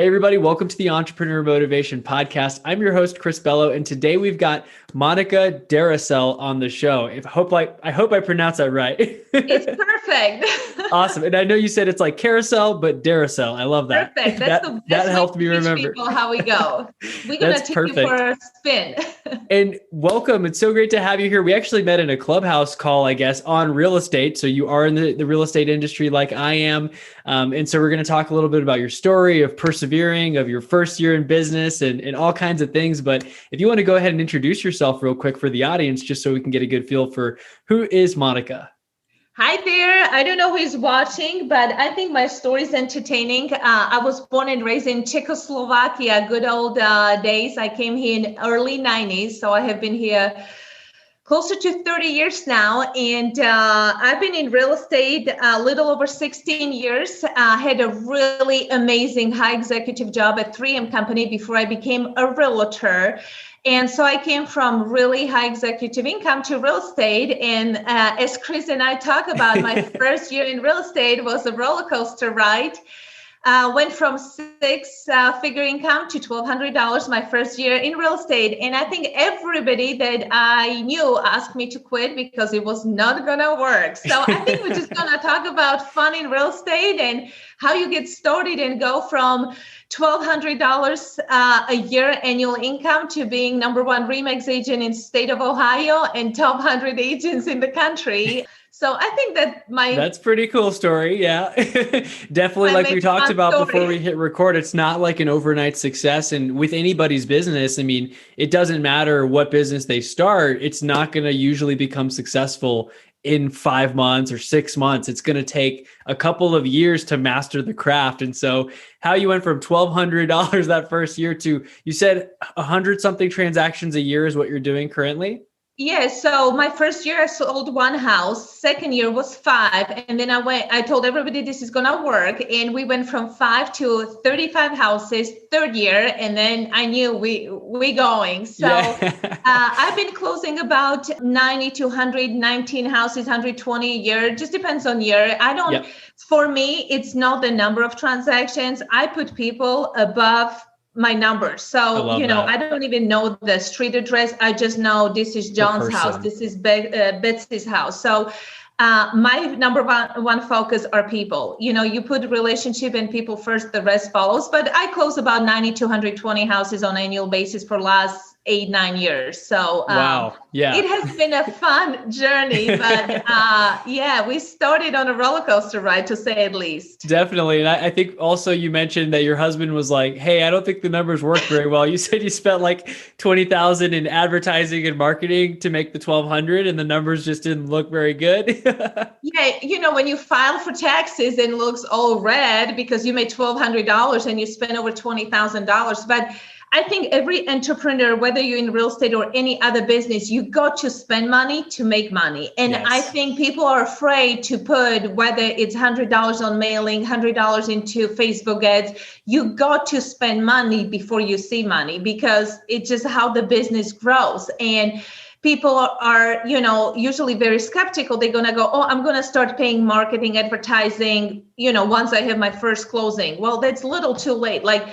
Hey, everybody. Welcome to the Entrepreneur Motivation Podcast. I'm your host, Chris Bello, and today we've got Monika Deroussel on the show. I hope I pronounced that right. It's perfect. Awesome. And I know you said it's like carousel, but Deroussel. I love that. Perfect. That's the That best way helped to me teach remember. people how we go. We're going That's to take you for perfect. a spin. And welcome. It's so great to have you here. We actually met in a clubhouse call, I guess, on real estate. So you are in the real estate industry like I am. And so we're going to talk a little bit about your story of persevering, of your first year in business and all kinds of things. But if you want to go ahead and introduce yourself real quick for the audience, just so we can get a good feel for who is Monika. Hi there. I don't know who is watching, but I think my story is entertaining. I was born and raised in Czechoslovakia, good old days. I came here in early 90s. So I have been here closer to 30 years now. And I've been in real estate a little over 16 years. I had a really amazing high executive job at 3M company before I became a realtor. And so I came from really high executive income to real estate. And as Chris and I talk about, my first year in real estate was a roller coaster ride. Went from six-figure income to $1,200 my first year in real estate. And I think everybody that I knew asked me to quit because it was not going to work. So I think we're just going to talk about fun in real estate and how you get started and go from $1,200 a year annual income to being number one RE/MAX agent in the state of Ohio and top 100 agents in the country. So I think that's pretty cool story. Yeah, definitely. Like we talked about before we hit record, it's not like an overnight success. And with anybody's business, I mean, it doesn't matter what business they start. It's not going to usually become successful in 5 months or 6 months. It's going to take a couple of years to master the craft. And so how you went from $1,200 that first year to, you said 100 something transactions a year is what you're doing currently? Yeah, so my first year I sold one house, second year was 5. And then I told everybody this is gonna work. And we went from 5 to 35 houses third year. And then I knew we going. So yeah. I've been closing about 90 to 119 houses, 120 a year, just depends on year. For me, it's not the number of transactions. I put people above my numbers. So, I don't even know the street address. I just know this is John's house. This is Betsy's house. So my number one focus are people. You put relationship and people first, the rest follows. But I close about 90 to 120 houses on annual basis for last 8-9 years. So wow. Yeah. It has been a fun journey, but we started on a roller coaster ride, to say at least. Definitely. And I think also you mentioned that your husband was like, hey, I don't think the numbers work very well. You said you spent like $20,000 in advertising and marketing to make the 1,200 and the numbers just didn't look very good. Yeah. When you file for taxes and it looks all red because you made $1,200 and you spent over $20,000. But I think every entrepreneur, whether you're in real estate or any other business, you got to spend money to make money. And yes. I think people are afraid to put, whether it's $100 on mailing, $100 into Facebook ads, you got to spend money before you see money because it's just how the business grows. And people are, usually very skeptical. They're going to go, oh, I'm going to start paying marketing, advertising, once I have my first closing. Well, that's a little too late. Like,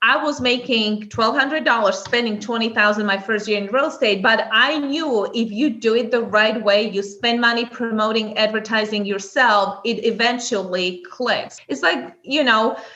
I was making $1,200, spending $20,000 my first year in real estate, but I knew if you do it the right way, you spend money promoting, advertising yourself, it eventually clicks. It's like,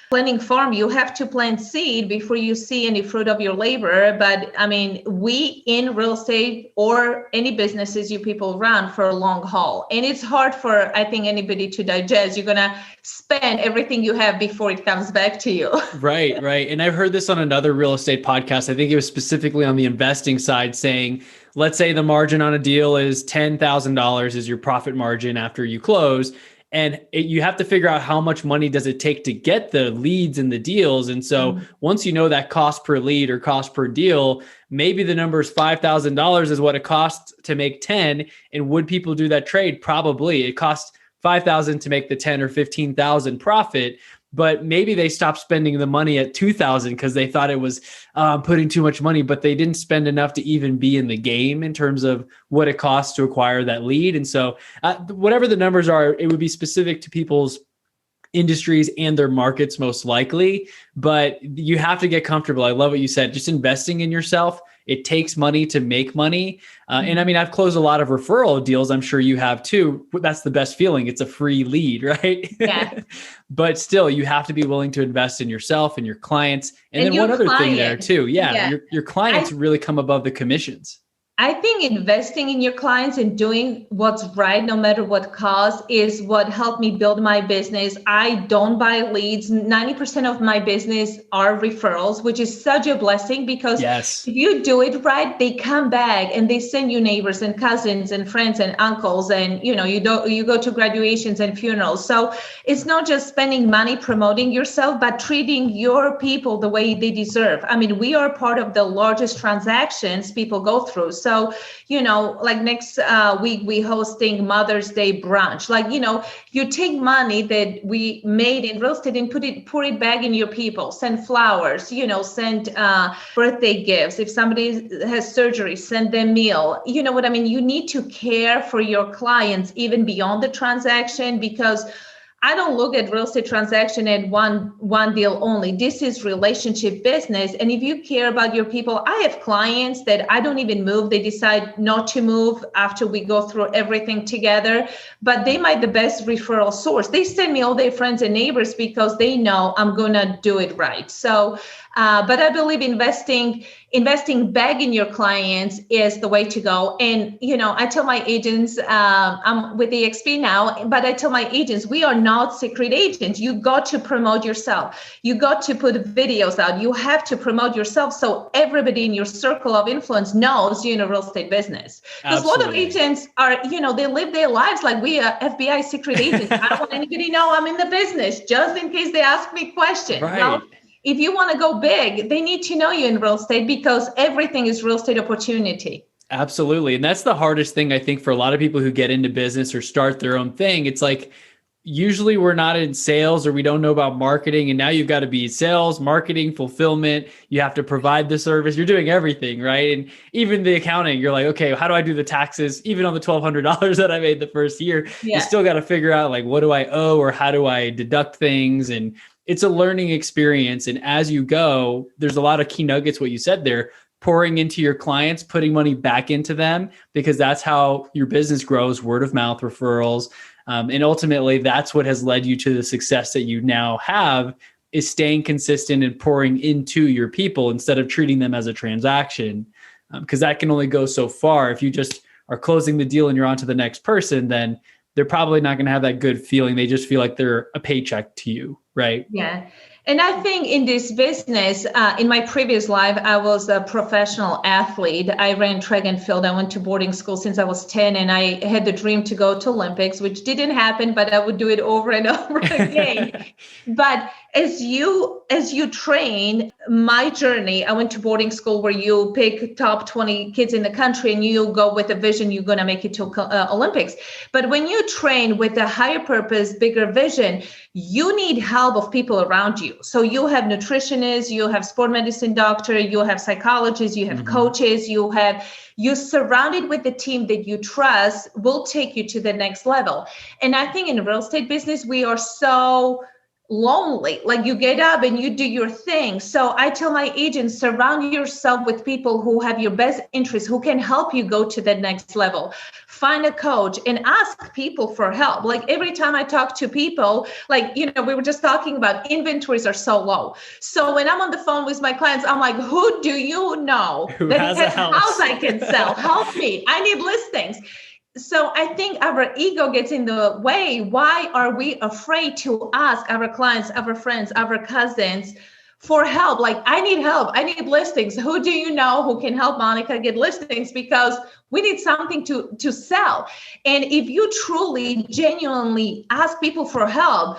planting farm, you have to plant seed before you see any fruit of your labor. But I mean, we in real estate or any businesses you people run for a long haul. And it's hard for, I think, anybody to digest. You're going to spend everything you have before it comes back to you. Right. And I've heard this on another real estate podcast. I think it was specifically on the investing side saying, let's say the margin on a deal is $10,000 is your profit margin after you close. And you have to figure out how much money does it take to get the leads and the deals. And so once you know that cost per lead or cost per deal, maybe the number is $5,000 is what it costs to make 10. And would people do that trade? Probably. It costs $5,000 to make the 10 or 15,000 profit. But maybe they stopped spending the money at 2,000 because they thought it was putting too much money, but they didn't spend enough to even be in the game in terms of what it costs to acquire that lead. And so whatever the numbers are, it would be specific to people's industries and their markets most likely, but you have to get comfortable. I love what you said, just investing in yourself. It takes money to make money. And I mean, I've closed a lot of referral deals. I'm sure you have too. That's the best feeling. It's a free lead, right? Yeah. But still, you have to be willing to invest in yourself and your clients. And then your one other thing there client. too. Yeah. Yeah. Your clients really come above the commissions. I think investing in your clients and doing what's right, no matter what cost, is what helped me build my business. I don't buy leads. 90% of my business are referrals, which is such a blessing, because Yes. if you do it right, they come back and they send you neighbors and cousins and friends and uncles, and you go to graduations and funerals. So it's not just spending money promoting yourself, but treating your people the way they deserve. I mean, we are part of the largest transactions people go through. So, like next week, we hosting Mother's Day brunch. Like, you take money that we made in real estate and pour it back in your people. Send flowers, send birthday gifts. If somebody has surgery, send them meal. You know what I mean? You need to care for your clients even beyond the transaction, because I don't look at real estate transaction at one deal only. This is relationship business. And if you care about your people, I have clients that I don't even move. They decide not to move after we go through everything together, but they might be the best referral source. They send me all their friends and neighbors because they know I'm going to do it right. So, but I believe investing back in your clients is the way to go. And, I tell my agents, I'm with EXP now, but I tell my agents, we are not secret agents. You got to promote yourself. You got to put videos out. You have to promote yourself so everybody in your circle of influence knows you're in a real estate business. Because a lot of agents are, they live their lives like we are FBI secret agents. I don't want anybody to know I'm in the business, just in case they ask me questions. Right. Well, if you want to go big, they need to know you in real estate, because everything is real estate opportunity. Absolutely. And that's the hardest thing, I think, for a lot of people who get into business or start their own thing. It's like, usually we're not in sales or we don't know about marketing. And now you've got to be sales, marketing, fulfillment. You have to provide the service. You're doing everything, right? And even the accounting, you're like, okay, how do I do the taxes? Even on the $1,200 that I made the first year, you still got to figure out, like, what do I owe, or how do I deduct things? And it's a learning experience. And as you go, there's a lot of key nuggets, what you said there, pouring into your clients, putting money back into them, because that's how your business grows, word of mouth, referrals. And ultimately, that's what has led you to the success that you now have, is staying consistent and pouring into your people instead of treating them as a transaction. Because that can only go so far. If you just are closing the deal and you're on to the next person, then they're probably not going to have that good feeling. They just feel like they're a paycheck to you, right? Yeah. And I think in this business, in my previous life, I was a professional athlete. I ran track and field. I went to boarding school since I was 10, and I had the dream to go to Olympics, which didn't happen, but I would do it over and over again. But as you train, my journey, I went to boarding school where you pick top 20 kids in the country and you go with a vision, you're going to make it to Olympics. But when you train with a higher purpose, bigger vision, you need help of people around you. So you have nutritionists, you have sport medicine doctor, you have psychologists, you have coaches, you're surrounded with the team that you trust will take you to the next level. And I think in real estate business, we are so lonely. Like, you get up and you do your thing. So I tell my agents, surround yourself with people who have your best interests, who can help you go to the next level. Find a coach and ask people for help. Like, every time I talk to people, like, we were just talking about inventories are so low. So when I'm on the phone with my clients, I'm like, who do you know that has a house I can sell? Help me. I need listings. So I think our ego gets in the way. Why are we afraid to ask our clients, our friends, our cousins for help? Like, I need help. I need listings. Who do you know who can help Monika get listings? Because we need something to sell. And if you truly, genuinely ask people for help,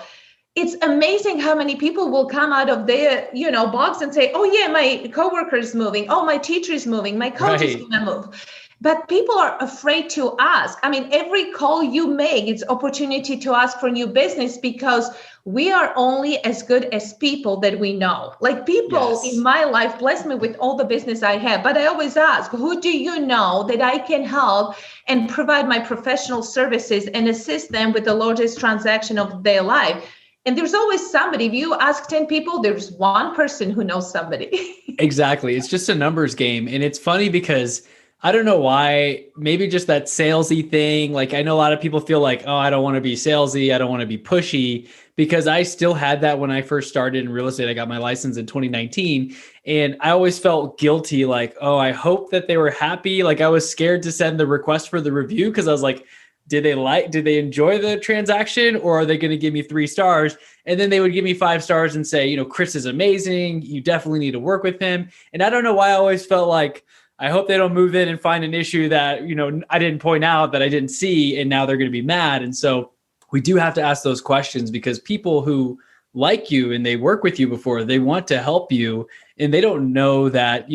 it's amazing how many people will come out of their, box and say, oh yeah, my coworker is moving. Oh, my teacher is moving. My coach is going to move. But people are afraid to ask. I mean, every call you make, it's opportunity to ask for new business, because we are only as good as people that we know. Like, people in my life bless me with all the business I have, but I always ask, who do you know that I can help and provide my professional services and assist them with the largest transaction of their life? And there's always somebody. If you ask 10 people, there's one person who knows somebody. Exactly. It's just a numbers game. And it's funny because I don't know why, maybe just that salesy thing. Like I know a lot of people feel like, oh, I don't want to be salesy. I don't want to be pushy, because I still had that when I first started in real estate. I got my license in 2019 and I always felt guilty. Like, oh, I hope that they were happy. Like I was scared to send the request for the review because I was like, did they enjoy the transaction, or are they going to give me 3 stars? And then they would give me 5 stars and say, Chris is amazing. You definitely need to work with him. And I don't know why I always felt like, I hope they don't move in and find an issue that, I didn't point out, that I didn't see, and now they're going to be mad. And so we do have to ask those questions, because people who like you and they work with you before, they want to help you, and they don't know that,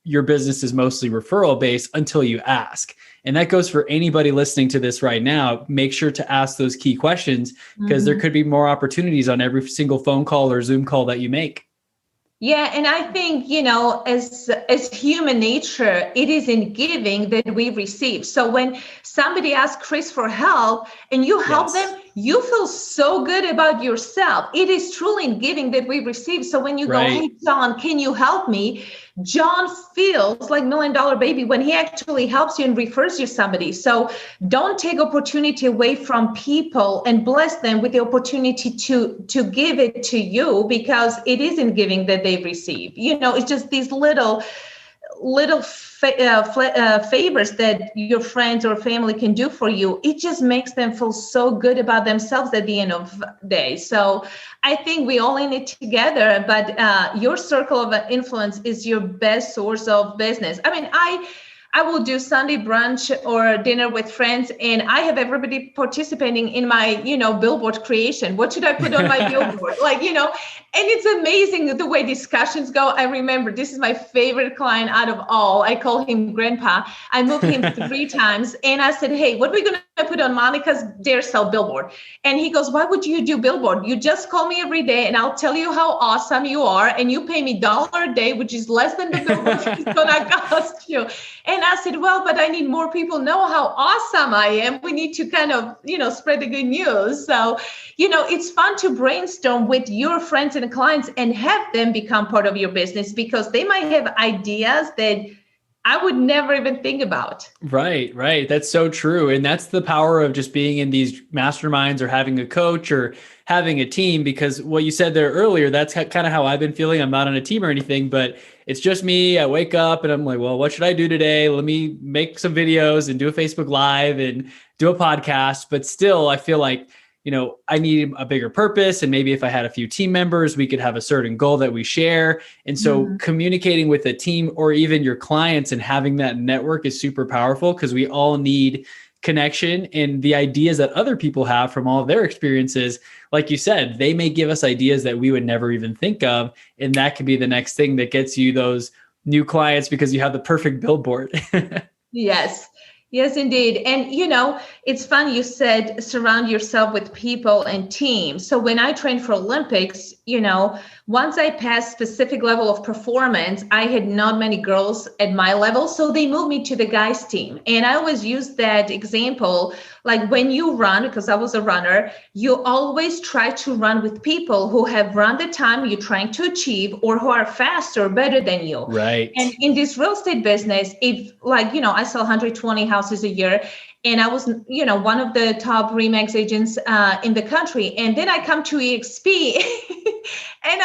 your business is mostly referral based until you ask. And that goes for anybody listening to this right now. Make sure to ask those key questions, because there could be more opportunities on every single phone call or Zoom call that you make. Yeah. And I think, as human nature, it is in giving that we receive. So when somebody asks Chris for help and you help them, you feel so good about yourself. It is truly in giving that we receive. So when you go, hey, John, can you help me? John feels like $1 million baby when he actually helps you and refers you somebody. So don't take opportunity away from people, and bless them with the opportunity to give it to you, because it is in giving that they receive. It's just these little favors that your friends or family can do for you. It just makes them feel so good about themselves at the end of the day. So I think we all in it together, but your circle of influence is your best source of business. I mean, I will do Sunday brunch or dinner with friends, and I have everybody participating in my, billboard creation. What should I put on my billboard? And it's amazing the way discussions go. I remember, this is my favorite client out of all. I call him Grandpa. I moved him 3 times, and I said, hey, what are we going to put on Monika's Dare Sell billboard? And he goes, why would you do billboard? You just call me every day and I'll tell you how awesome you are. And you pay me $1 a day, which is less than the billboard is going to cost you. And I said, well, but I need more people know how awesome I am. We need to kind of, spread the good news. So, it's fun to brainstorm with your friends and clients and have them become part of your business, because they might have ideas that I would never even think about. Right. That's so true. And that's the power of just being in these masterminds or having a coach or having a team, because what you said there earlier, that's kind of how I've been feeling. I'm not on a team or anything, but it's just me. I wake up and I'm like, well, what should I do today? Let me make some videos and do a Facebook Live and do a podcast. But still, I feel like, I need a bigger purpose. And maybe if I had a few team members, we could have a certain goal that we share. And so communicating with a team or even your clients and having that network is super powerful, because we all need connection and the ideas that other people have from all of their experiences. Like you said, they may give us ideas that we would never even think of. And that could be the next thing that gets you those new clients, because you have the perfect billboard. Yes, indeed. And, it's fun. You said surround yourself with people and teams. So when I trained for Olympics, once I passed specific level of performance, I had not many girls at my level. So they moved me to the guys team. And I always use that example, like when you run, because I was a runner, you always try to run with people who have run the time you're trying to achieve, or who are faster or better than you. Right. And in this real estate business, if I sell 120 houses a year, and I was, one of the top RE/MAX agents in the country. And then I come to EXP and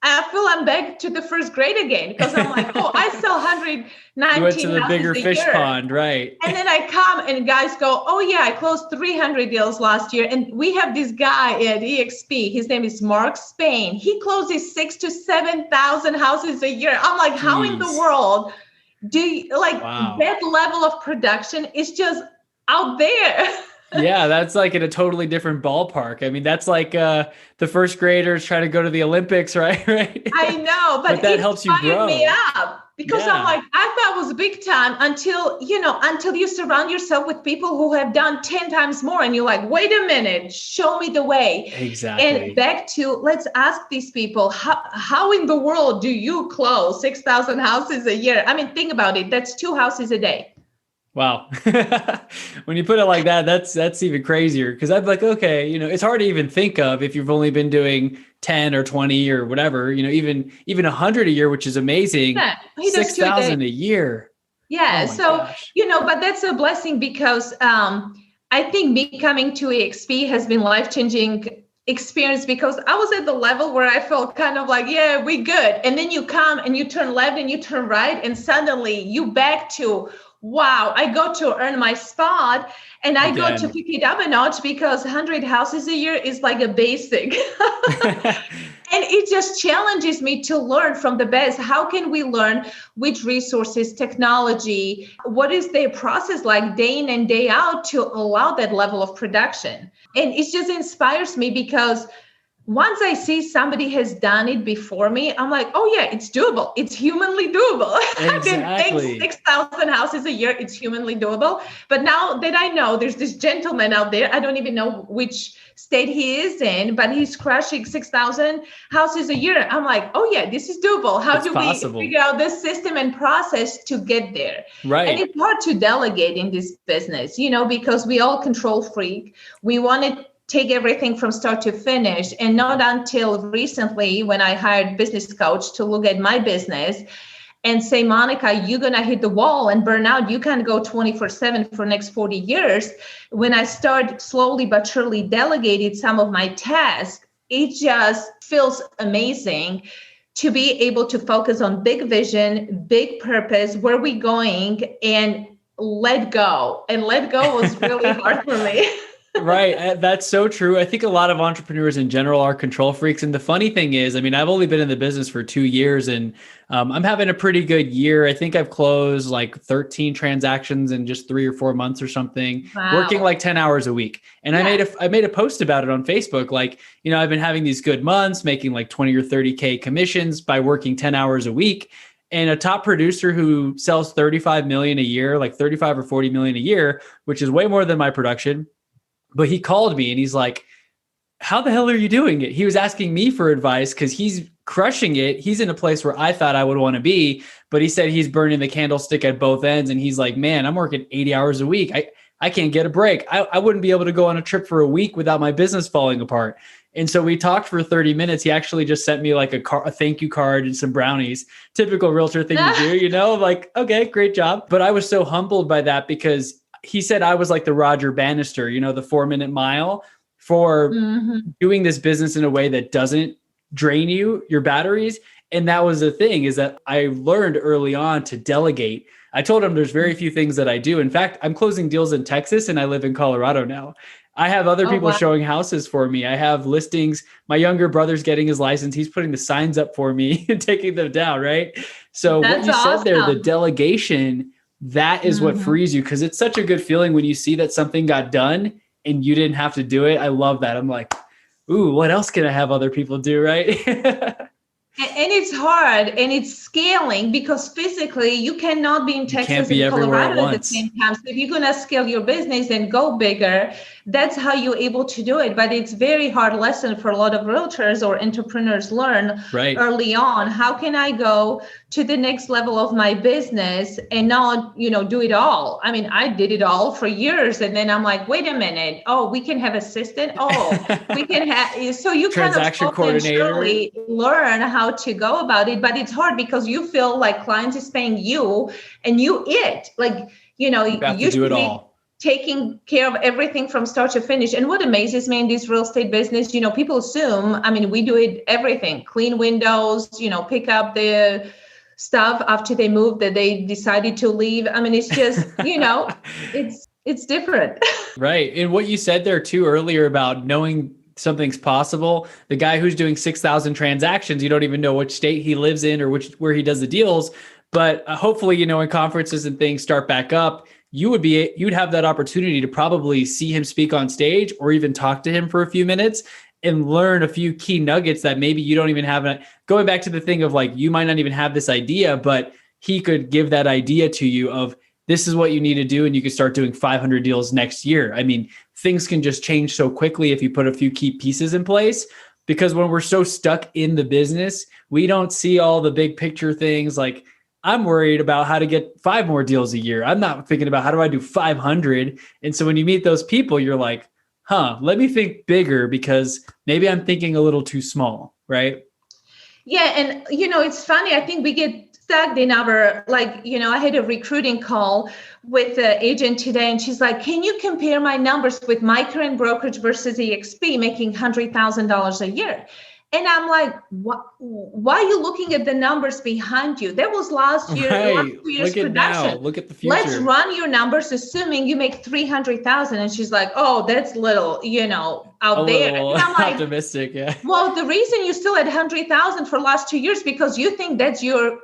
I feel I'm back to the first grade again, because I'm like, oh, I sell 119 you went to the bigger fish year. pond, right? And then I come and guys go, oh yeah, I closed 300 deals last year. And we have this guy at EXP. His name is Mark Spain. He closes 6,000 to 7,000 houses a year. I'm like, how in the world do you that level of production is just out there? Yeah, that's like in a totally different ballpark. I mean, that's like the first graders trying to go to the Olympics, right? I know, but that helps you grow. Me up, because I'm like, I thought it was big time until you surround yourself with people who have done 10 times more, and you're like, wait a minute, show me the way. Exactly. And back to, let's ask these people, how in the world do you close 6,000 houses a year? I mean, think about it. That's 2 houses a day. Wow. When you put it like that, that's even crazier. Because I'm like, okay, it's hard to even think of if you've only been doing 10 or 20 or whatever, even 100 a year, which is amazing. Yeah, he does 2 days. 6,000 a year. Oh Yeah. my So, gosh. but that's a blessing because I think me coming to EXP has been life-changing experience because I was at the level where I felt kind of like, yeah, we good. And then you come and you turn left and you turn right, and suddenly you back to, wow, I go to earn my spot and I go to Again. pick it up a notch because 100 houses a year is like a basic. And it just challenges me to learn from the best. How can we learn which resources, technology, what is their process like day in and day out to allow that level of production? And it just inspires me because once I see somebody has done it before me, I'm like, oh yeah, it's doable. It's humanly doable. I've been paying Exactly. 6,000 houses a year. It's humanly doable. But now that I know there's this gentleman out there, I don't even know which state he is in, but he's crushing 6,000 houses a year. I'm like, oh yeah, this is doable. How It's do we possible. figure out this system and process to get there? Right. And it's hard to delegate in this business, because we all control freak. We want to take everything from start to finish. And not until recently when I hired business coach to look at my business and say, Monika, you're going to hit the wall and burn out. You can't go 24/7 for next 40 years. When I start slowly but surely delegating some of my tasks, it just feels amazing to be able to focus on big vision, big purpose, where we going, and let go. And let go was really hard for me. Right. That's so true. I think a lot of entrepreneurs in general are control freaks. And the funny thing is, I mean, I've only been in the business for 2 years and I'm having a pretty good year. I think I've closed like 13 transactions in just 3 or 4 months or something, working Wow. like 10 hours a week. And I made a post about it on Facebook. Like, I've been having these good months, making like 20 or 30K commissions by working 10 hours a week. And a top producer who sells 35 million a year, like 35 or 40 million a year, which is way more than my production. But he called me and he's like, how the hell are you doing it? He was asking me for advice because he's crushing it. He's in a place where I thought I would want to be, but he said he's burning the candlestick at both ends. And he's like, man, I'm working 80 hours a week. I can't get a break. I wouldn't be able to go on a trip for a week without my business falling apart. And so we talked for 30 minutes. He actually just sent me like a thank you card and some brownies, typical realtor thing to do, like, okay, great job. But I was so humbled by that because he said I was like the Roger Bannister, the 4-minute mile for doing this business in a way that doesn't drain your batteries. And that was the thing, is that I learned early on to delegate. I told him there's very few things that I do. In fact, I'm closing deals in Texas and I live in Colorado now. I have other people showing houses for me. I have listings. My younger brother's getting his license. He's putting the signs up for me and taking them down, right? So what you said there, the delegation, that is what frees you, because it's such a good feeling when you see that something got done and you didn't have to do it. I love that. I'm like, ooh, what else can I have other people do, right? And it's hard and it's scaling because physically you cannot be in Texas and Colorado at the same time. So if you're going to scale your business and go bigger, that's how you're able to do it. But it's very hard lesson for a lot of realtors or entrepreneurs learn early on. How can I go to the next level of my business and not, do it all? I mean, I did it all for years. And then I'm like, wait a minute. Oh, we can have assistant. Oh, we can have, so you transaction coordinator. Learn how to go about it. But it's hard because you feel like clients is paying you and you you have to do it all. Taking care of everything from start to finish. And what amazes me in this real estate business, people assume, we do it everything, clean windows, pick up the stuff after they move that they decided to leave. It's just, it's different. Right. And what you said there too earlier about knowing something's possible, the guy who's doing 6,000 transactions, you don't even know which state he lives in or where he does the deals. But hopefully, when conferences and things start back up, you'd have that opportunity to probably see him speak on stage or even talk to him for a few minutes and learn a few key nuggets that maybe you don't even have. Going back to the thing of like, you might not even have this idea, but he could give that idea to you of this is what you need to do. And you could start doing 500 deals next year. Things can just change so quickly if you put a few key pieces in place, because when we're so stuck in the business, we don't see all the big picture things. Like, I'm worried about how to get 5 more deals a year. I'm not thinking about how do I do 500. And so when you meet those people, you're like, huh, let me think bigger because maybe I'm thinking a little too small, right? Yeah. And, it's funny. I think we get stuck in our, I had a recruiting call with an agent today, and she's like, can you compare my numbers with my current brokerage versus EXP making $100,000 a year? And I'm like, why are you looking at the numbers behind you? That was last 2 years Look at production. now. Look at the future. Let's run your numbers, assuming you make 300,000. And she's like, oh, that's little, out there. And I'm like, optimistic. Yeah. Well, the reason you still at 100,000 for last 2 years because you think that's your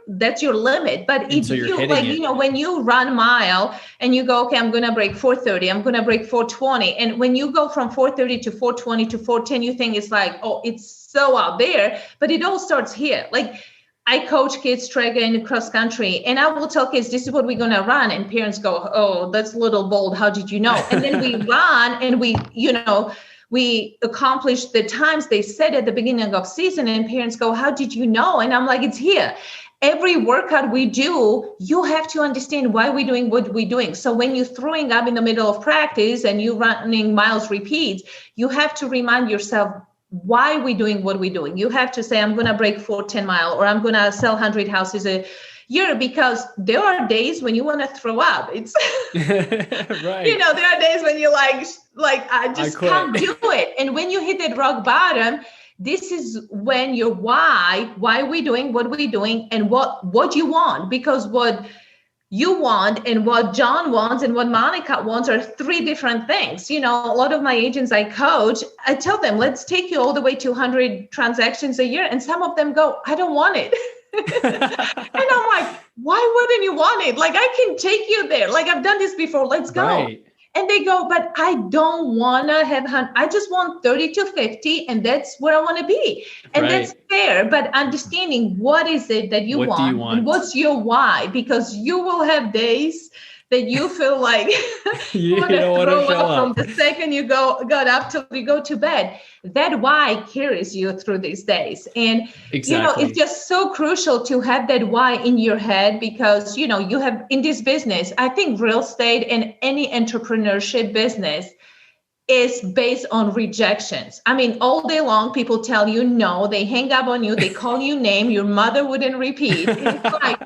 limit. But if you when you run mile and you go, okay, I'm going to break 430, I'm going to break 420, and when you go from 430 to 420 to 410, you think it's like, oh, it's so out there. But it all starts here. Like, I coach kids track and cross country, and I will tell kids, this is what we're going to run. And parents go, oh, that's a little bold. How did you know? And then we run and we accomplish the times they said at the beginning of season, and parents go, how did you know? And I'm like, it's here. Every workout we do, you have to understand why we're doing what we're doing. So when you're throwing up in the middle of practice and you're running miles repeats, you have to remind yourself why we're doing what we're doing. You have to say, I'm going to break 410 mile, or I'm going to sell 100 houses a year, because there are days when you want to throw up. It's right. There are days when you're like I just can't do it. And when you hit that rock bottom, this is when your why we're doing what we're doing, and what you want, because what you want and what John wants and what Monika wants are 3 different things. A lot of my agents I coach, I tell them, let's take you all the way to 100 transactions a year. And some of them go, I don't want it. And I'm like, why wouldn't you want it? Like, I can take you there. Like, I've done this before. Let's go. Right. And they go, but I don't want to have, I just want 30 to 50. And that's where I want to be. And that's fair. But understanding what is it that you want, and what's your why, because you will have days that you feel like you want to throw up from the second you got up till you go to bed. That why carries you through these days. And, it's just so crucial to have that why in your head, because, you have in this business, I think real estate and any entrepreneurship business is based on rejections. I mean, all day long, people tell you no, they hang up on you, they call you name, your mother wouldn't repeat. It's like,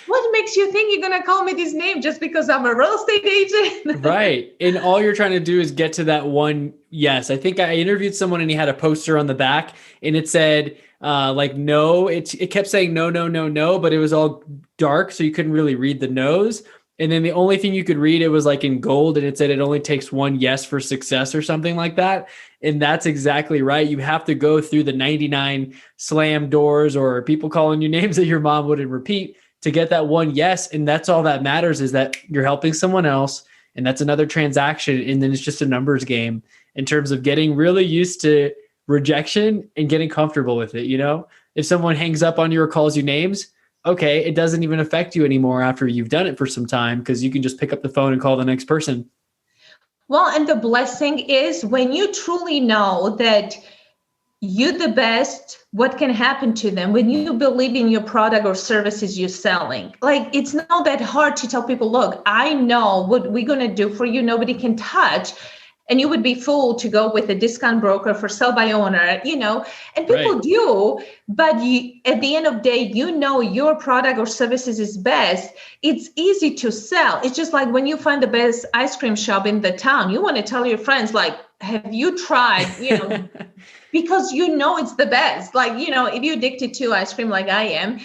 what makes you think you're going to call me this name just because I'm a real estate agent? Right. And all you're trying to do is get to that one yes. I think I interviewed someone and he had a poster on the back and it said, no, it kept saying no, no, no, no, but it was all dark. So you couldn't really read the no's. And then the only thing you could read, it was like in gold, and it said it only takes one yes for success or something like that. And that's exactly right. You have to go through the 99 slam doors or people calling you names that your mom wouldn't repeat to get that one yes. And that's all that matters, is that you're helping someone else. And that's another transaction. And then it's just a numbers game in terms of getting really used to rejection and getting comfortable with it. If someone hangs up on you or calls you names, okay, it doesn't even affect you anymore after you've done it for some time, because you can just pick up the phone and call the next person. Well, and the blessing is when you truly know that you're the best, what can happen to them when you believe in your product or services you're selling. Like, it's not that hard to tell people, look, I know what we're going to do for you. Nobody can touch. And you would be fooled to go with a discount broker for sell by owner, and people do. But at the end of the day, your product or services is best. It's easy to sell. It's just like when you find the best ice cream shop in the town, you want to tell your friends, like, have you tried, because it's the best. Like, if you're addicted to ice cream like I am,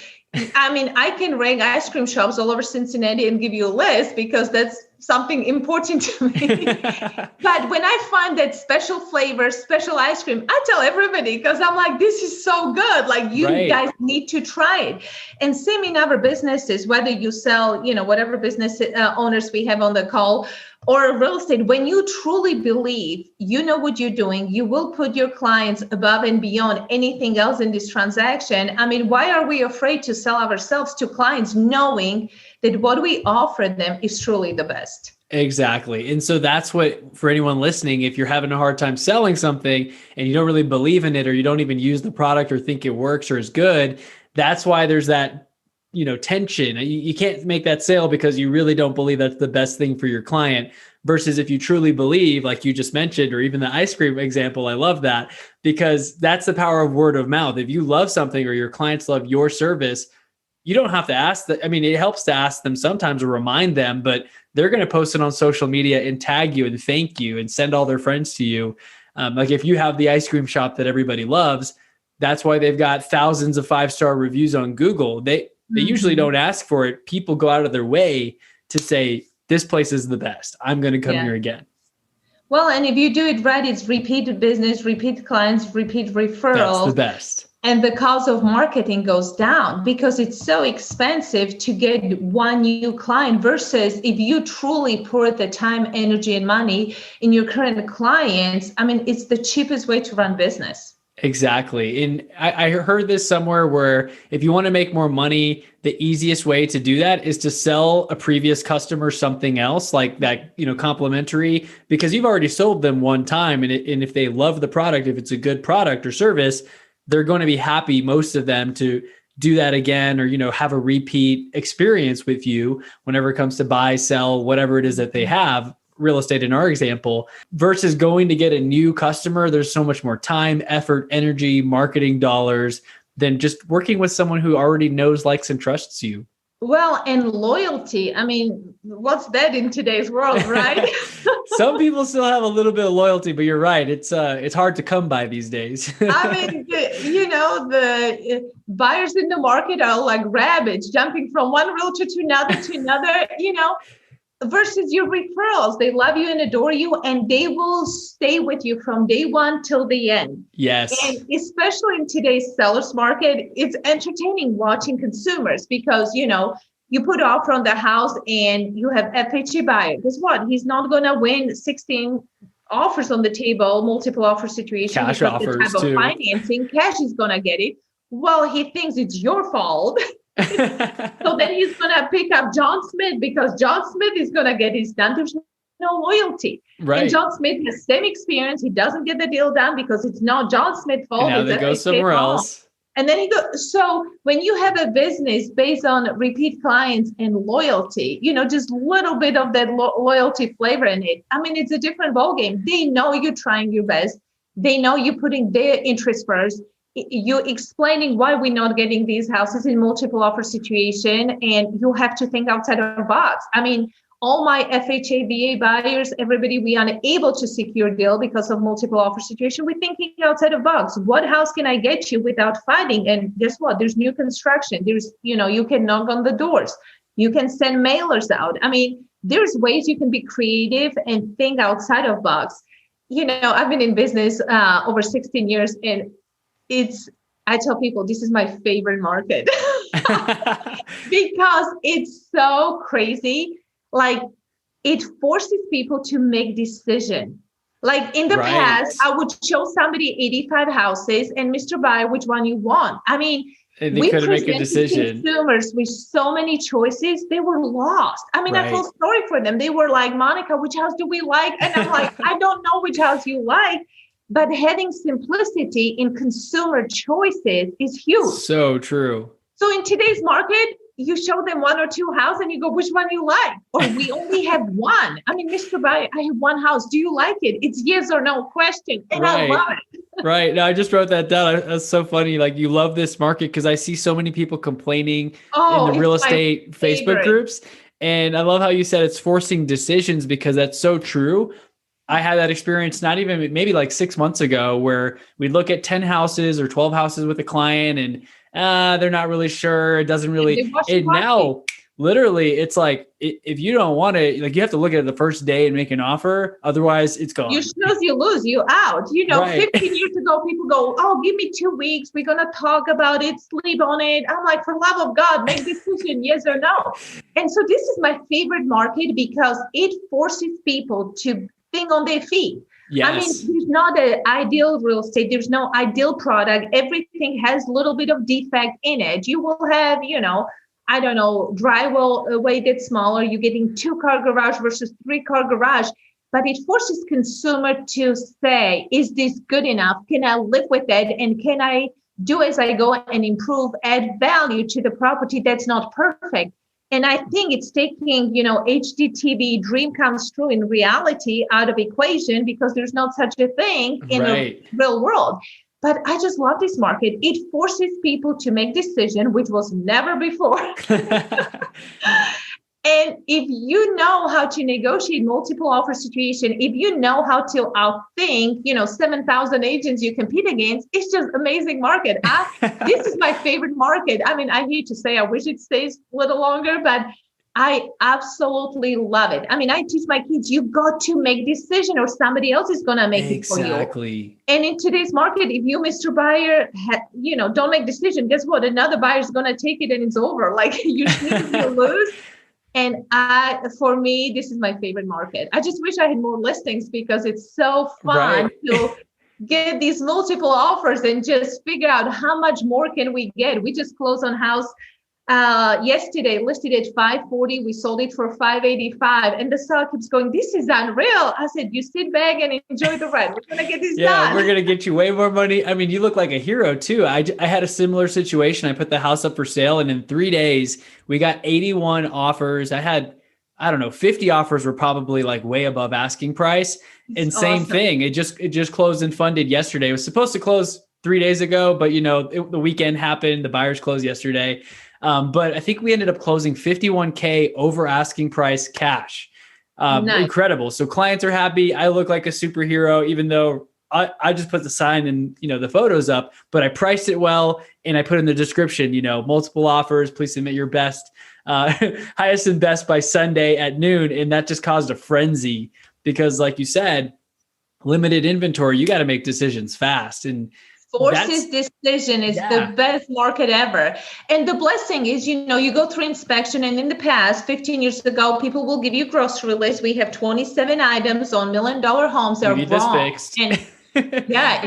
I mean, I can rank ice cream shops all over Cincinnati and give you a list because that's something important to me. But when I find that special flavor, special ice cream, I tell everybody, because I'm like, this is so good. Like, you guys need to try it. And same in other businesses, whether you sell, whatever business owners we have on the call, or real estate, when you truly believe you know what you're doing, you will put your clients above and beyond anything else in this transaction. I mean, why are we afraid to sell ourselves to clients knowing that what we offer them is truly the best? Exactly. And so that's what, for anyone listening, if you're having a hard time selling something and you don't really believe in it, or you don't even use the product or think it works or is good, that's why there's that tension. You can't make that sale because you really don't believe that's the best thing for your client. Versus if you truly believe, like you just mentioned, or even the ice cream example, I love that because that's the power of word of mouth. If you love something or your clients love your service, you don't have to ask that. I mean, it helps to ask them sometimes or remind them, but they're going to post it on social media and tag you and thank you and send all their friends to you. Like if you have the ice cream shop that everybody loves, that's why they've got thousands of 5-star reviews on Google. They usually don't ask for it. People go out of their way to say, this place is the best. I'm going to come here again. Well, and if you do it right, it's repeat business, repeat clients, repeat referrals. That's the best. And the cost of marketing goes down because it's so expensive to get one new client versus if you truly pour the time, energy, and money in your current clients. I mean, it's the cheapest way to run business. Exactly. And I heard this somewhere where if you want to make more money, the easiest way to do that is to sell a previous customer something else like that, complimentary, because you've already sold them one time. And if they love the product, if it's a good product or service, they're going to be happy, most of them, to do that again or, have a repeat experience with you whenever it comes to buy, sell, whatever it is that they have. Real estate in our example, versus going to get a new customer. There's so much more time, effort, energy, marketing dollars than just working with someone who already knows, likes, and trusts you. Well, and loyalty. I mean, what's that in today's world, right? Some people still have a little bit of loyalty, but you're right. It's hard to come by these days. I mean, the buyers in the market are like rabbits jumping from one realtor to another, versus your referrals. They love you and adore you, and they will stay with you from day one till the end. Yes. And especially in today's seller's market, it's entertaining watching consumers because, you put offer on the house and you have FHA buyer. Guess what? He's not going to win 16 offers on the table, multiple offer situation. Cash offers the type too. Of financing, cash is going to get it. Well, he thinks it's your fault. So then he's going to pick up John Smith because John Smith is going to get his done. There's no loyalty. Right. And John Smith has same experience. He doesn't get the deal done because it's not John Smith's fault. And now they go somewhere else. And then he goes. So when you have a business based on repeat clients and loyalty, just a little bit of that loyalty flavor in it. I mean, it's a different ballgame. They know you're trying your best. They know you're putting their interests first. You're explaining why we're not getting these houses in multiple offer situation, and you have to think outside of the box. I mean, all my FHA, VA buyers, everybody, we are unable to secure deal because of multiple offer situation. We're thinking outside of the box. What house can I get you without fighting? And guess what? There's new construction. There's, you can knock on the doors. You can send mailers out. I mean, there's ways you can be creative and think outside of box. I've been in business over 16 years, and I tell people this is my favorite market because it's so crazy. Like it forces people to make decision. Like in the past, I would show somebody 85 houses and Mr. Buyer, which one you want? I mean, we couldn't make a decision. Consumers with so many choices, they were lost. I mean, I feel sorry for them. They were like, Monica, which house do we like? And I'm like, I don't know which house you like. But having simplicity in consumer choices is huge. So true. So in today's market, you show them one or two houses and you go, which one you like? Or we only have one. I mean, Mr. Buyer, I have one house. Do you like it? It's yes or no question. And I love it. Right. No, I just wrote that down. That's so funny. Like you love this market because I see so many people complaining in the real estate Facebook groups. And I love how you said it's forcing decisions because that's so true. I had that experience not even maybe like 6 months ago where we'd look at 10 houses or 12 houses with a client and they're not really sure. It doesn't really. And now literally it's like, if you don't want it, like you have to look at it the first day and make an offer. Otherwise it's gone. You snooze, you lose, you out. 15 years ago, people go, oh, give me 2 weeks. We're going to talk about it, sleep on it. I'm like, for love of God, make decision, yes or no. And so this is my favorite market because it forces people to think on their feet. Yes. I mean, there's not an ideal real estate. There's no ideal product. Everything has a little bit of defect in it. You will have, I don't know, drywall weighted smaller. You're getting 2-car garage versus 3-car garage. But it forces consumer to say, is this good enough? Can I live with it? And can I do as I go and improve, add value to the property that's not perfect. And I think it's taking, HDTV dream comes true in reality out of equation, because there's not such a thing in Right. the real world. But I just love this market. It forces people to make decisions, which was never before. And if you know how to negotiate multiple offer situation, if you know how to outthink, 7,000 agents you compete against, it's just amazing market. This is my favorite market. I mean, I hate to say, I wish it stays a little longer, but I absolutely love it. I mean, I teach my kids, you've got to make decision or somebody else is going to make it for you. Exactly. And in today's market, if you, Mr. Buyer, don't make decision, guess what? Another buyer is going to take it and it's over. Like you lose. And for me, this is my favorite market. I just wish I had more listings, because it's so fun to get these multiple offers and just figure out how much more can we get. We just closed on house yesterday, listed at 540. We sold it for 585. And the seller keeps going, this is unreal. I said, you sit back and enjoy the ride. We're going to get this done. Yeah, we're going to get you way more money. I mean, you look like a hero too. I had a similar situation. I put the house up for sale, and in 3 days, we got 81 offers. I had, 50 offers were probably like way above asking price. And same thing. It just closed and funded yesterday. It was supposed to close 3 days ago, but the weekend happened. The buyers closed yesterday. But I think we ended up closing $51K over asking price cash. Nice. Incredible. So clients are happy. I look like a superhero, even though I just put the sign and, the photos up, but I priced it well. And I put in the description, multiple offers, please submit your best, highest and best by Sunday at noon. And that just caused a frenzy because, like you said, limited inventory, you got to make decisions fast. And forces decision is the best market ever. And the blessing is, you go through inspection, and in the past, 15 years ago, people will give you a grocery list. We have 27 items on $1 million homes. They're wrong. And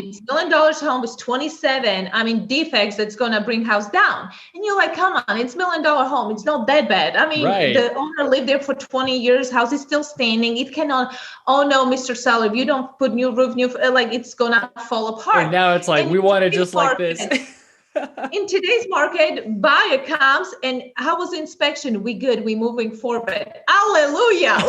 it's $1 million home is 27. I mean, defects that's going to bring house down. And you're like, come on, it's $1 million home. It's not that bad. I mean, the owner lived there for 20 years. House is still standing. It cannot, oh no, Mr. Seller, if you don't put new roof, it's going to fall apart. And now it's like, we want it just like this. In today's market, buyer comes and how was the inspection? We good. We moving forward. Hallelujah.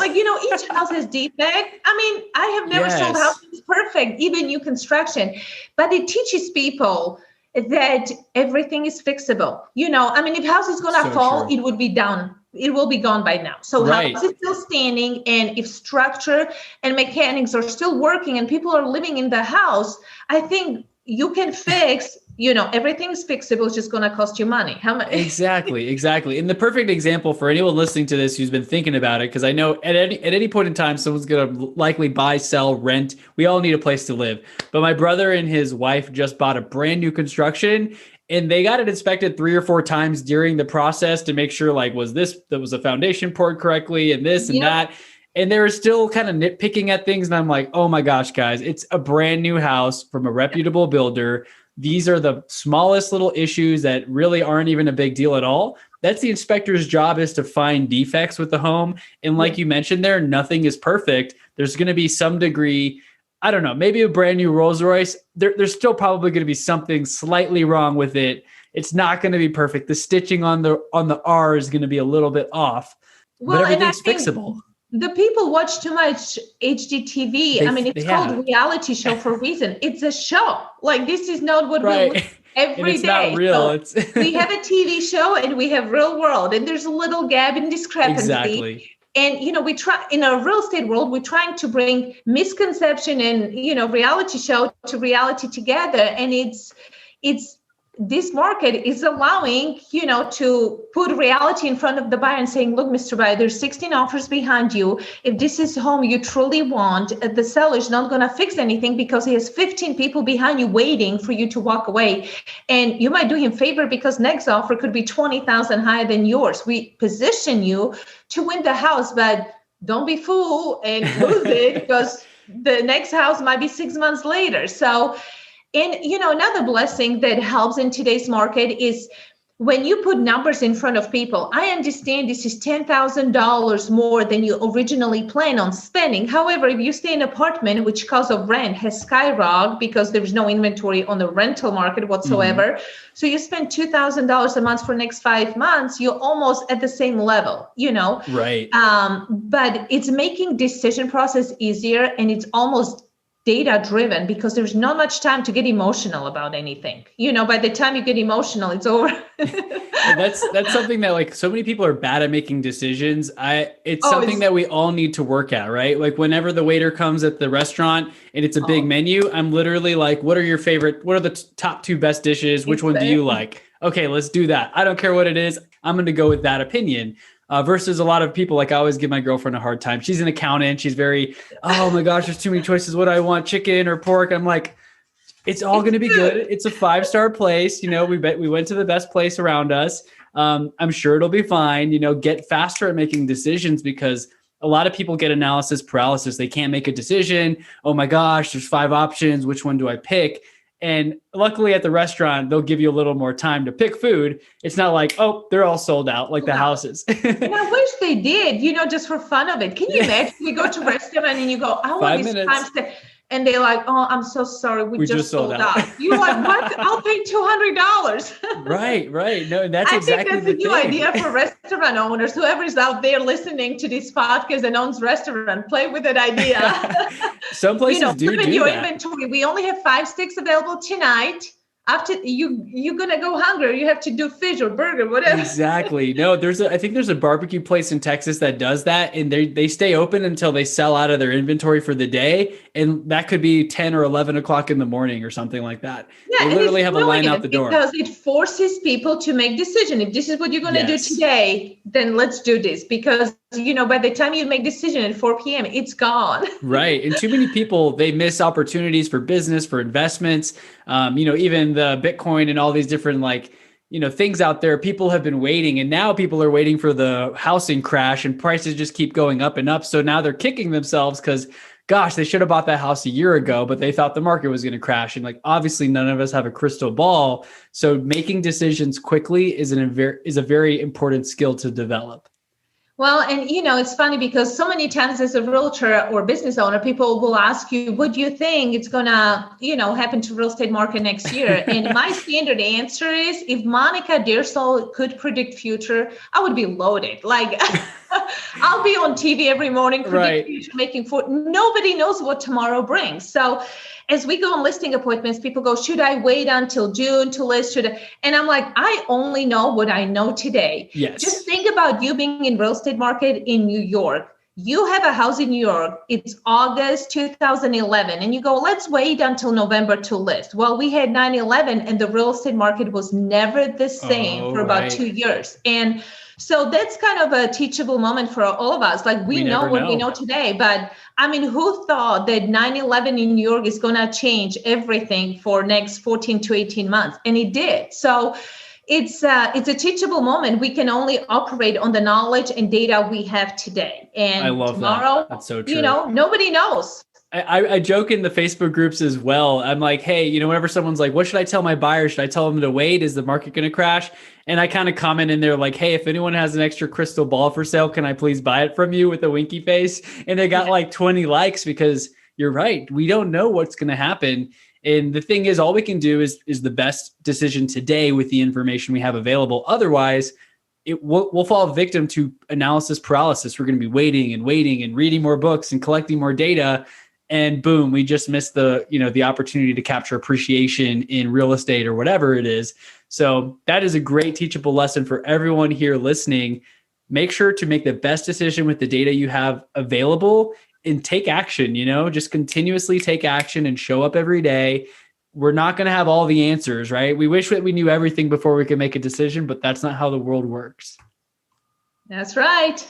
Each house has defect. I mean, I have never sold houses perfect, even new construction, but it teaches people that everything is fixable. If house is going to fall, it would be down. It will be gone by now. So house is still standing, and if structure and mechanics are still working and people are living in the house, I think you can fix, everything's fixable. It's just going to cost you money. How much? Exactly. And the perfect example for anyone listening to this who's been thinking about it, because I know at any point in time, someone's going to likely buy, sell, rent. We all need a place to live. But my brother and his wife just bought a brand new construction, and they got it inspected 3 or 4 times during the process to make sure, was the foundation poured correctly and this and that. And they were still kind of nitpicking at things. And I'm like, oh my gosh, guys, it's a brand new house from a reputable builder. These are the smallest little issues that really aren't even a big deal at all. That's the inspector's job, is to find defects with the home. And like you mentioned there, nothing is perfect. There's going to be some degree, I don't know, maybe a brand new Rolls Royce. There's still probably going to be something slightly wrong with it. It's not going to be perfect. The stitching on the R is going to be a little bit off, but everything's fixable. The people watch too much HGTV. It's called reality show for a reason. It's a show. This is not what we live every day. Not real. We have a TV show and we have real world, and there's a little gap in discrepancy. Exactly. And, we try in a real estate world, we're trying to bring misconception and, reality show to reality together. And it's this market is allowing, to put reality in front of the buyer and saying, look, Mr. Buyer, there's 16 offers behind you. If this is home you truly want, the seller is not going to fix anything because he has 15 people behind you waiting for you to walk away. And you might do him a favor because next offer could be 20,000 higher than yours. We position you to win the house, but don't be fool and lose it because the next house might be 6 months later. So, and, another blessing that helps in today's market is when you put numbers in front of people, I understand this is $10,000 more than you originally plan on spending. However, if you stay in an apartment, which cost of rent has skyrocketed because there's no inventory on the rental market whatsoever. So you spend $2,000 a month for next 5 months, you're almost at the same level, Right. But it's making decision process easier, and it's almost data driven because there's not much time to get emotional about anything. By the time you get emotional, it's over. That's something that like so many people are bad at making decisions. It's something that we all need to work at, right? Like whenever the waiter comes at the restaurant and it's a big menu, I'm literally like, what are the top 2 best dishes? Which one do you like? Okay, let's do that. I don't care what it is. I'm going to go with that opinion. Versus a lot of people, like I always give my girlfriend a hard time. She's an accountant. She's very, oh my gosh, there's too many choices. What do I want? Chicken or pork? I'm like, it's all going to be good. It's a 5-star place. We went to the best place around us. I'm sure it'll be fine. Get faster at making decisions because a lot of people get analysis paralysis. They can't make a decision. Oh my gosh, there's 5 options. Which one do I pick? And luckily at the restaurant, they'll give you a little more time to pick food. It's not like, oh, they're all sold out like the houses. And I wish they did, just for fun of it. Can you imagine you go to a restaurant and you go, I want this time step. And they're like, oh, I'm so sorry. We just sold out. You're like, what? I'll pay $200. Right. No, that's exactly that's a new idea for restaurant owners. Whoever is out there listening to this podcast and owns restaurant, play with that idea. Some places do your that. Inventory. We only have 5 sticks available tonight. After you're gonna go hungry, you have to do fish or burger, whatever. Exactly. No, I think there's a barbecue place in Texas that does that, and they stay open until they sell out of their inventory for the day, and that could be 10 or 11 o'clock in the morning or something like that. Yeah, they literally have a line out the door because it forces people to make decisions. If this is what you're gonna do today, then let's do this because by the time you make decision at 4 p.m., it's gone. Right. And too many people, they miss opportunities for business, for investments, even the Bitcoin and all these different things out there. People have been waiting, and now people are waiting for the housing crash and prices just keep going up and up. So now they're kicking themselves because, gosh, they should have bought that house a year ago, but they thought the market was going to crash. And obviously none of us have a crystal ball. So making decisions quickly is a very important skill to develop. Well, and it's funny because so many times as a realtor or business owner, people will ask you, what do you think it's gonna, happen to real estate market next year? And my standard answer is, if Monika Deroussel could predict future, I would be loaded. Like I'll be on TV every morning, predict future, making for nobody knows what tomorrow brings. So as we go on listing appointments, people go, should I wait until June to list? And I'm like, I only know what I know today. Yes. Just think about you being in real estate market in New York. You have a house in New York. It's August 2011. And you go, let's wait until November to list. Well, we had 9/11 and the real estate market was never the same for about 2 years. And so that's kind of a teachable moment for all of us. Like we know what we know today, but who thought that 9/11 in New York is going to change everything for next 14 to 18 months? And it did. So it's a teachable moment. We can only operate on the knowledge and data we have today. And I love tomorrow, that's so true. Nobody knows. I joke in the Facebook groups as well. I'm like, hey, whenever someone's like, what should I tell my buyer? Should I tell them to wait? Is the market going to crash? And I kind of comment in there like, hey, if anyone has an extra crystal ball for sale, can I please buy it from you with a winky face? And they got like 20 likes because you're right. We don't know what's going to happen. And the thing is, all we can do is the best decision today with the information we have available. Otherwise, we'll fall victim to analysis paralysis. We're going to be waiting and reading more books and collecting more data. And boom, we just missed the opportunity to capture appreciation in real estate or whatever it is. So that is a great teachable lesson for everyone here listening. Make sure to make the best decision with the data you have available and take action, just continuously take action and show up every day. We're not going to have all the answers, right? We wish that we knew everything before we could make a decision, but that's not how the world works. That's right.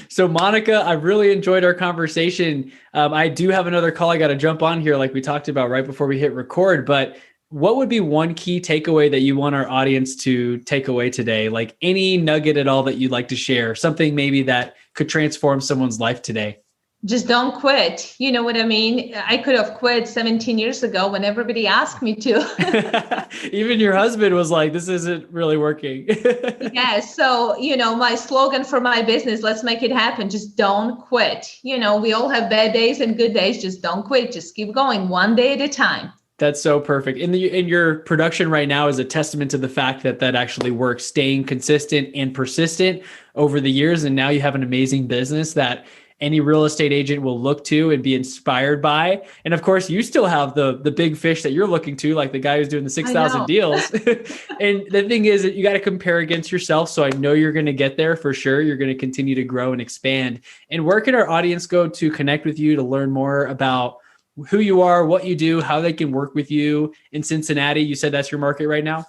So Monika, I really enjoyed our conversation. I do have another call I got to jump on here like we talked about right before we hit record, but what would be one key takeaway that you want our audience to take away today? Like any nugget at all that you'd like to share, something maybe that could transform someone's life today? Just don't quit. You know what I mean? I could have quit 17 years ago when everybody asked me to. Even your husband was like, this isn't really working. Yeah. So, my slogan for my business, let's make it happen. Just don't quit. We all have bad days and good days. Just don't quit. Just keep going one day at a time. That's so perfect. In your production right now is a testament to the fact that actually works, staying consistent and persistent over the years. And now you have an amazing business that any real estate agent will look to and be inspired by. And of course, you still have the big fish that you're looking to, like the guy who's doing the 6,000 deals. And the thing is that you got to compare against yourself. So I know you're going to get there for sure. You're going to continue to grow and expand. And where can our audience go to connect with you, to learn more about who you are, what you do, how they can work with you in Cincinnati? You said that's your market right now?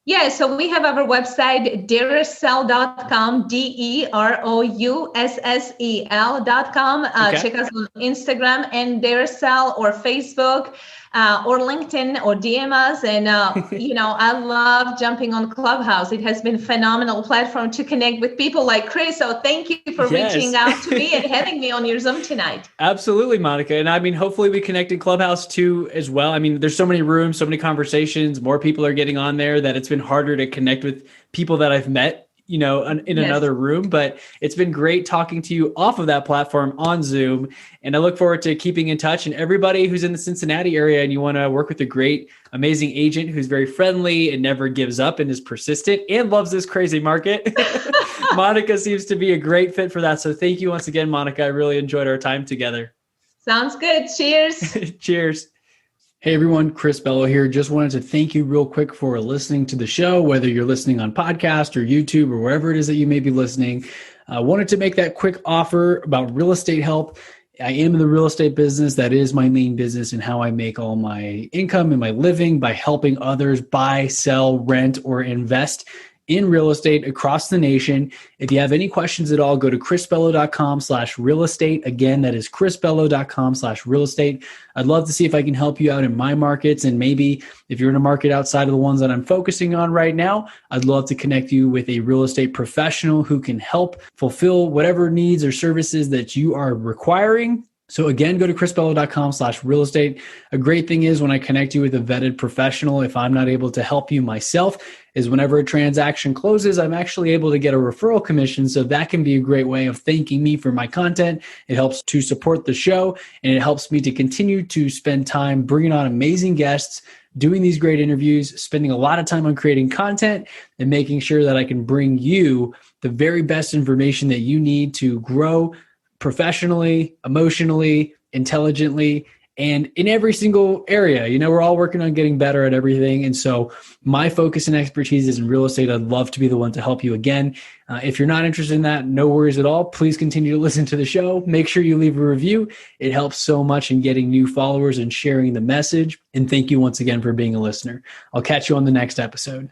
Yeah, so we have our website, deroussel.com, DEROUSSEL.com. Check us on Instagram and Deroussel, or Facebook, or LinkedIn, or DM us. And, I love jumping on Clubhouse. It has been a phenomenal platform to connect with people like Chris. So thank you for reaching out to me and having me on your Zoom tonight. Absolutely, Monika. And I mean, hopefully we connect in Clubhouse too as well. I mean, there's so many rooms, so many conversations, more people are getting on there that it's been harder to connect with people that I've met, in another room. But it's been great talking to you off of that platform on Zoom. And I look forward to keeping in touch. And everybody who's in the Cincinnati area and you want to work with a great, amazing agent who's very friendly and never gives up and is persistent and loves this crazy market, Monika seems to be a great fit for that. So thank you once again, Monika. I really enjoyed our time together. Sounds good. Cheers. Cheers. Hey everyone, Chris Bello here. Just wanted to thank you real quick for listening to the show, whether you're listening on podcast or YouTube or wherever it is that you may be listening. I wanted to make that quick offer about real estate help. I am in the real estate business. That is my main business, and how I make all my income and my living by helping others buy, sell, rent, or invest in real estate across the nation. If you have any questions at all, go to chrisbello.com/real estate. Again, that is chrisbello.com/real estate. I'd love to see if I can help you out in my markets. And maybe if you're in a market outside of the ones that I'm focusing on right now, I'd love to connect you with a real estate professional who can help fulfill whatever needs or services that you are requiring. So again, go to chrisbello.com/real estate. A great thing is when I connect you with a vetted professional, if I'm not able to help you myself, is whenever a transaction closes, I'm actually able to get a referral commission. So that can be a great way of thanking me for my content. It helps to support the show, and it helps me to continue to spend time bringing on amazing guests, doing these great interviews, spending a lot of time on creating content, and making sure that I can bring you the very best information that you need to grow professionally, emotionally, intelligently, and in every single area. We're all working on getting better at everything. And so my focus and expertise is in real estate. I'd love to be the one to help you again. If you're not interested in that, no worries at all. Please continue to listen to the show. Make sure you leave a review. It helps so much in getting new followers and sharing the message. And thank you once again for being a listener. I'll catch you on the next episode.